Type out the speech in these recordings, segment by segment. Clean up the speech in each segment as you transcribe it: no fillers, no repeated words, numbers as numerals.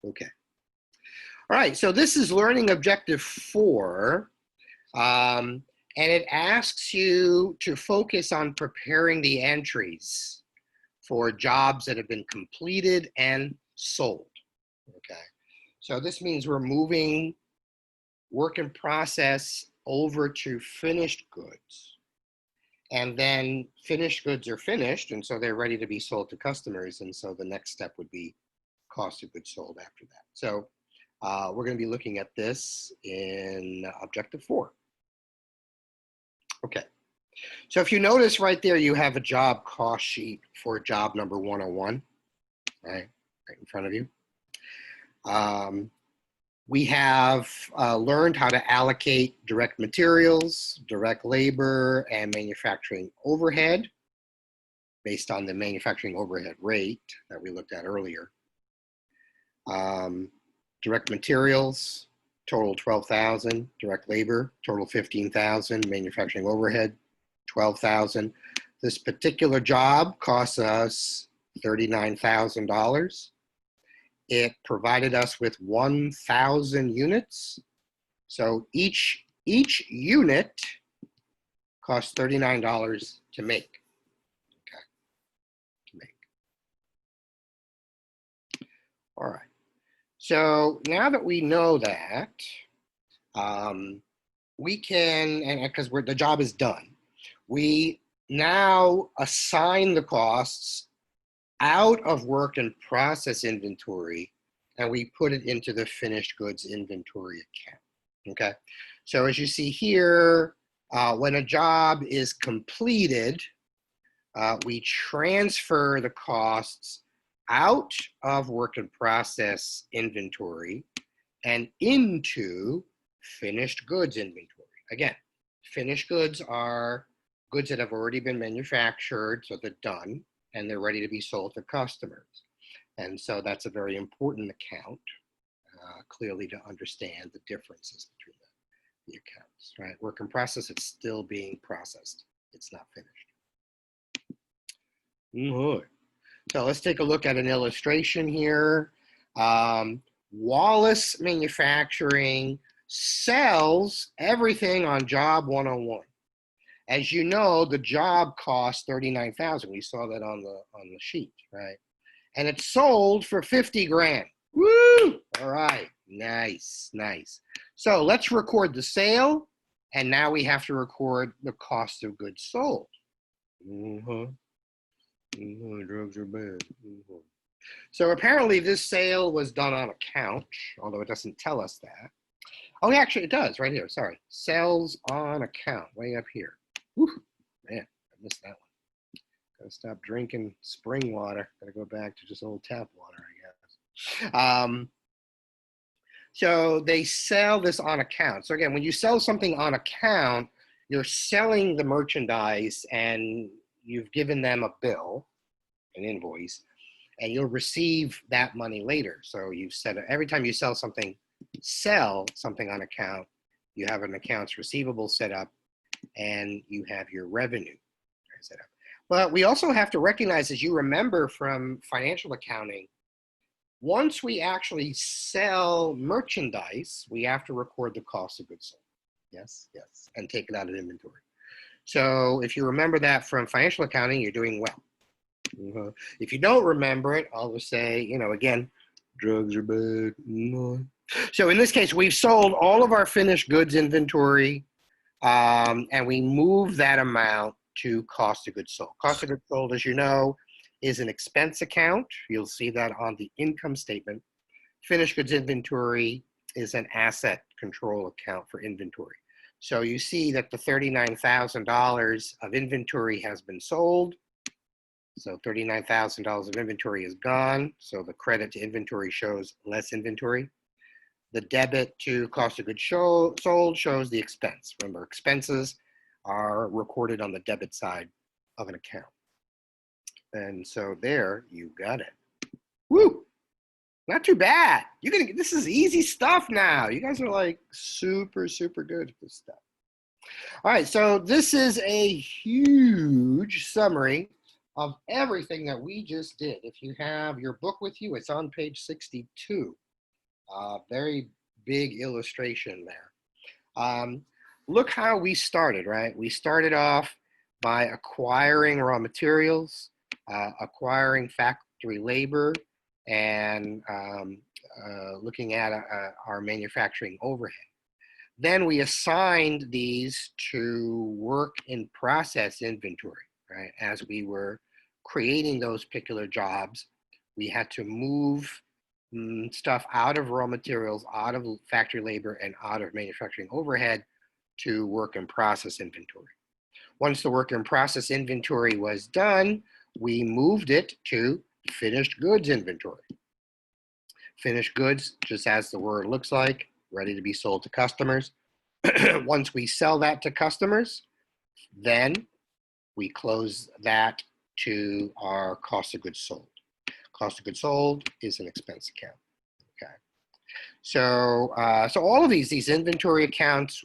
Okay. All right, so this is learning objective 4, and it asks you to focus on preparing the entries for jobs that have been completed and sold. Okay, so this means we're moving work in process over to finished goods. And then finished goods are finished, and so they're ready to be sold to customers. And so the next step would be cost of goods sold after that. So we're going to be looking at this in objective 4. Okay. So if you notice right there, you have a job cost sheet for job number 101, right in front of you. We have learned how to allocate direct materials, direct labor, and manufacturing overhead based on the manufacturing overhead rate that we looked at earlier. Direct materials, total 12,000. Direct labor, total 15,000. Manufacturing overhead, 12,000. This particular job costs us $39,000. It provided us with 1,000 units. So each unit costs $39 to make. Okay, to make. All right. So now that we know that, we can, and because the job is done, we now assign the costs out of work in process inventory, and we put it into the finished goods inventory account. Okay, so as you see here, when a job is completed, we transfer the costs out of work in process inventory and into finished goods inventory. Again, finished goods are goods that have already been manufactured, so they're done and they're ready to be sold to customers. And so that's a very important account, clearly, to understand the differences between the accounts, right? Work in process, it's still being processed. It's not finished. So let's take a look at an illustration here. Wallace Manufacturing sells everything on job 101. As you know, the job cost $39,000. We saw that on the sheet, right? And it's sold for 50 grand. Woo! All right, nice, nice. So let's record the sale, and now we have to record the cost of goods sold. Drugs are bad. So apparently this sale was done on account, although it doesn't tell us that. Oh, actually it does, right here, sorry. Sales on account, way up here. Whew, man, I missed that one. Gotta stop drinking spring water. Gotta go back to just old tap water, I guess. So they sell this on account. So again, when you sell something on account, you're selling the merchandise and you've given them a bill, an invoice, and you'll receive that money later. So you've said every time you sell something on account, you have an accounts receivable set up and you have your revenue set up. But we also have to recognize, as you remember from financial accounting, once we actually sell merchandise, we have to record the cost of goods sold. Yes, yes, and take it out of inventory. So if you remember that from financial accounting, you're doing well. If you don't remember it, I'll just say, again, drugs are bad. So in this case, we've sold all of our finished goods inventory, and we move that amount to cost of goods sold. Cost of goods sold, as you know, is an expense account. You'll see that on the income statement. Finished goods inventory is an asset control account for inventory. So you see that the $39,000 of inventory has been sold. So $39,000 of inventory is gone. So the credit to inventory shows less inventory. The debit to cost of goods sold shows the expense. Remember, expenses are recorded on the debit side of an account. And so there, you got it. Woo! Not too bad. This is easy stuff now. You guys are like super, super good at this stuff. All right, so this is a huge summary of everything that we just did. If you have your book with you, it's on page 62. Very big illustration there. Look how we started, right? We started off by acquiring raw materials, acquiring factory labor, and looking at our manufacturing overhead. Then we assigned these to work in process inventory, right? As we were creating those particular jobs, we had to move stuff out of raw materials, out of factory labor, and out of manufacturing overhead to work in process inventory. Once the work in process inventory was done, we moved it to finished goods inventory. Finished goods, just as the word looks like, ready to be sold to customers. Once we sell that to customers, then we close that to our cost of goods sold. Cost of goods sold is an expense account. Okay. So all of these inventory accounts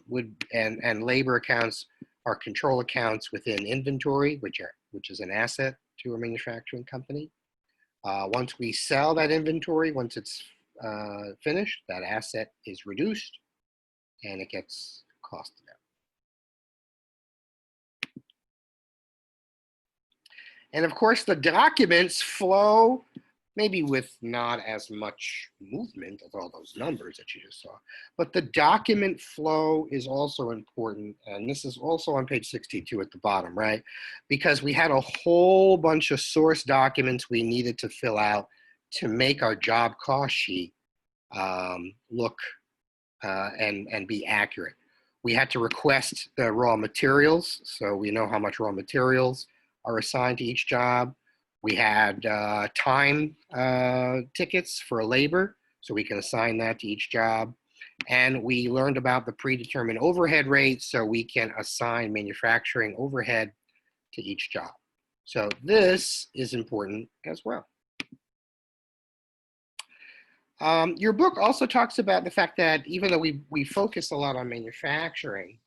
and labor accounts are control accounts within inventory, which is an asset to a manufacturing company. Once we sell that inventory, once it's finished, that asset is reduced and it gets costed out. And of course, the documents flow maybe with not as much movement of all those numbers that you just saw, but the document flow is also important. And this is also on page 62 at the bottom, right? Because we had a whole bunch of source documents we needed to fill out to make our job cost sheet look and be accurate. We had to request the raw materials, so we know how much raw materials are assigned to each job. We had time tickets for labor, so we can assign that to each job. And we learned about the predetermined overhead rate, so we can assign manufacturing overhead to each job. So this is important as well. Your book also talks about the fact that even though we focus a lot on manufacturing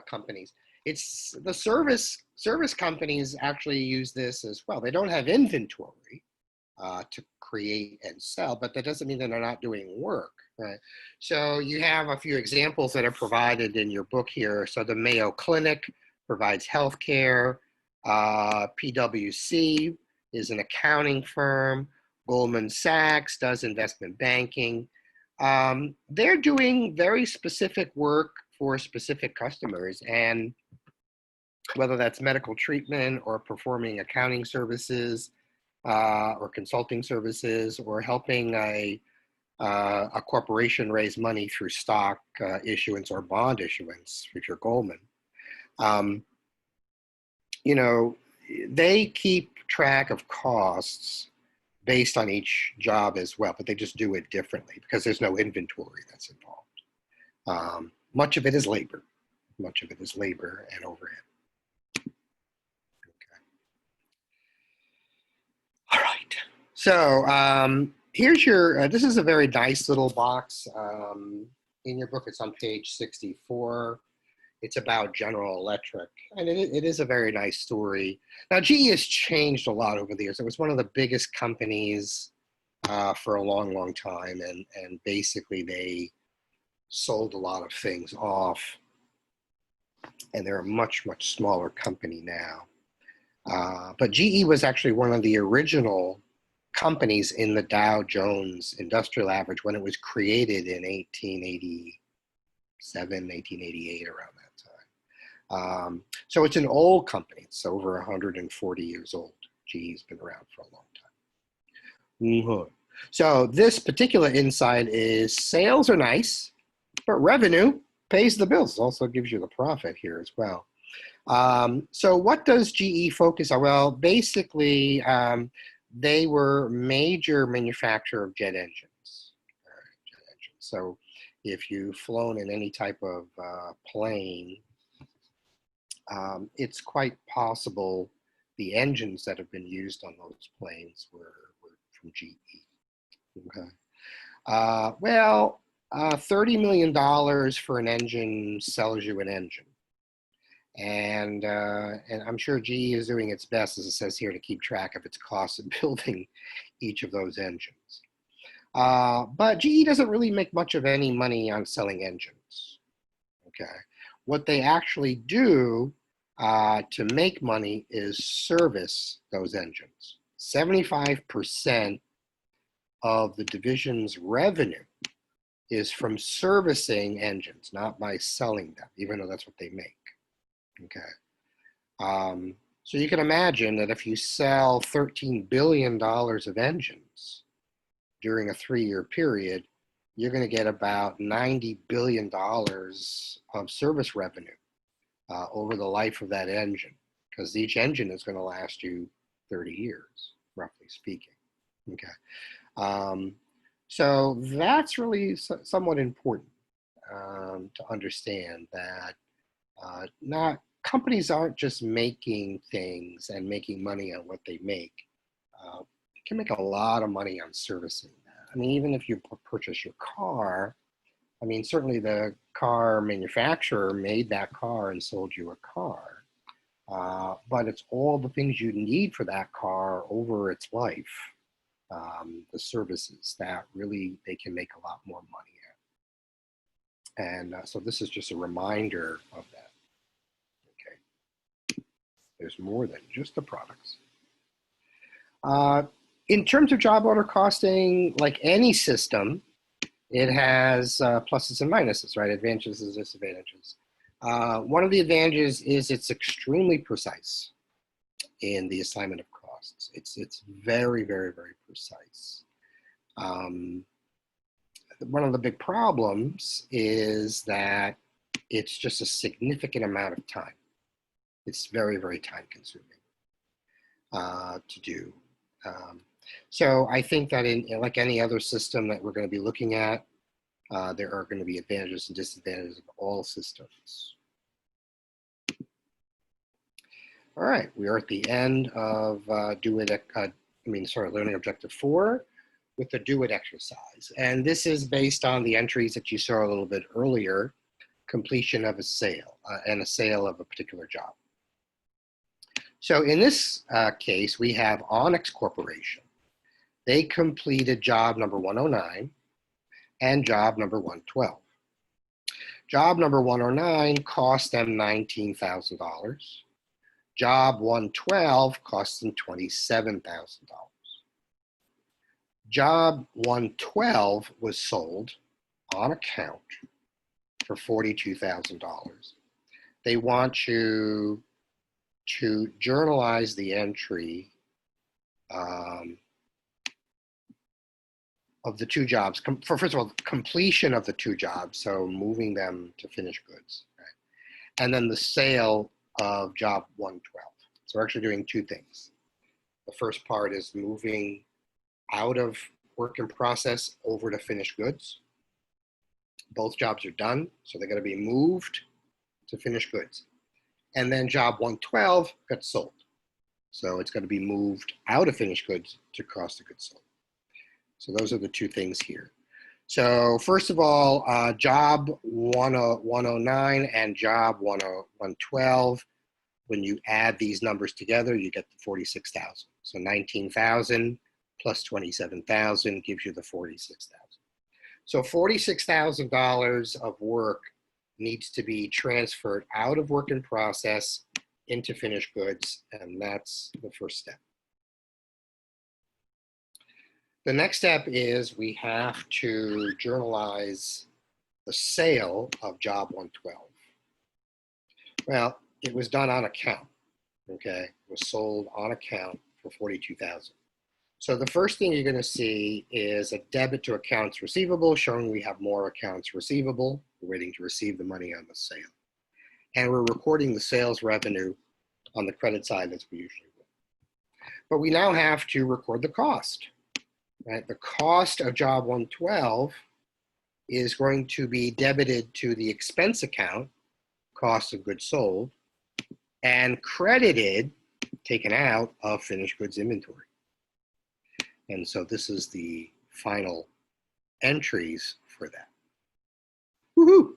companies, it's the service companies actually use this as well. They don't have inventory to create and sell, but that doesn't mean that they're not doing work, right? So you have a few examples that are provided in your book here. So the Mayo Clinic provides healthcare. PwC is an accounting firm. Goldman Sachs does investment banking. They're doing very specific work for specific customers, and whether that's medical treatment or performing accounting services or consulting services or helping a corporation raise money through stock issuance or bond issuance, which are Goldman. You know, they keep track of costs based on each job as well, but they just do it differently because there's no inventory that's involved. Much of it is labor. Much of it is labor and overhead. Okay. All right. So here's your, this is a very nice little box. In your book, it's on page 64. It's about General Electric, and it is a very nice story. Now, GE has changed a lot over the years. It was one of the biggest companies for a long, long time, and basically they sold a lot of things off, and they're a much, much smaller company now. But GE was actually one of the original companies in the Dow Jones Industrial Average when it was created in 1887, 1888, around that time. So it's an old company. It's over 140 years old. GE's been around for a long time. So this particular insight is sales are nice, but revenue pays the bills. Also gives you the profit here as well. So what does GE focus on? Well, basically, they were major manufacturer of jet engines. So if you've flown in any type of plane, it's quite possible the engines that have been used on those planes were from GE. Okay. Well, $30 million for an engine sells you an engine. And I'm sure GE is doing its best, as it says here, to keep track of its costs of building each of those engines. But GE doesn't really make much of any money on selling engines. Okay, what they actually do to make money is service those engines. 75% of the division's revenue is from servicing engines, not by selling them, even though that's what they make. Okay. So you can imagine that if you sell $13 billion of engines during a 3-year period, you're going to get about $90 billion of service revenue over the life of that engine, because each engine is going to last you 30 years, roughly speaking. Okay. So that's really somewhat important to understand that companies aren't just making things and making money on what they make. You can make a lot of money on servicing that. I mean, even if you purchase your car, I mean, certainly the car manufacturer made that car and sold you a car, but it's all the things you need for that car over its life, the services that really they can make a lot more money at. And so this is just a reminder of that. Okay, there's more than just the products. In terms of job order costing, like any system, it has pluses and minuses, right? Advantages and disadvantages. One of the advantages is it's extremely precise in the assignment of costs. It's very, very, very precise. One of the big problems is that it's just a significant amount of time. It's very, very time consuming to do. So I think that in like any other system that we're going to be looking at, there are going to be advantages and disadvantages of all systems. All right, we are at the end of learning objective 4 with the do it exercise. And this is based on the entries that you saw a little bit earlier, completion of a sale and a sale of a particular job. So in this case, we have Onyx Corporation. They completed job number 109 and job number 112. Job number 109 cost them $19,000. Job 112 cost them $27,000. Job 112 was sold on account for $42,000. They want you to journalize the entry of the two jobs, for first of all, completion of the two jobs, so moving them to finished goods, right? And then the sale of job 112. So we're actually doing two things. The first part is moving out of work in process over to finished goods. Both jobs are done, so they're going to be moved to finished goods. And then job 112 got sold. So it's going to be moved out of finished goods to cost of goods sold. So those are the two things here. So first of all, job 109 and job 112, when you add these numbers together, you get the 46,000. So 19,000 plus 27,000 gives you the 46,000. So $46,000 of work needs to be transferred out of work in process into finished goods, and that's the first step. The next step is we have to journalize the sale of job 112. Well, it was done on account, okay? It was sold on account for $42,000. So the first thing you're going to see is a debit to accounts receivable showing we have more accounts receivable. We're waiting to receive the money on the sale. And we're recording the sales revenue on the credit side as we usually would. But we now have to record the cost, right? The cost of job 112 is going to be debited to the expense account, cost of goods sold, and credited, taken out of finished goods inventory. And so this is the final entries for that. Woohoo!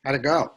How'd it go?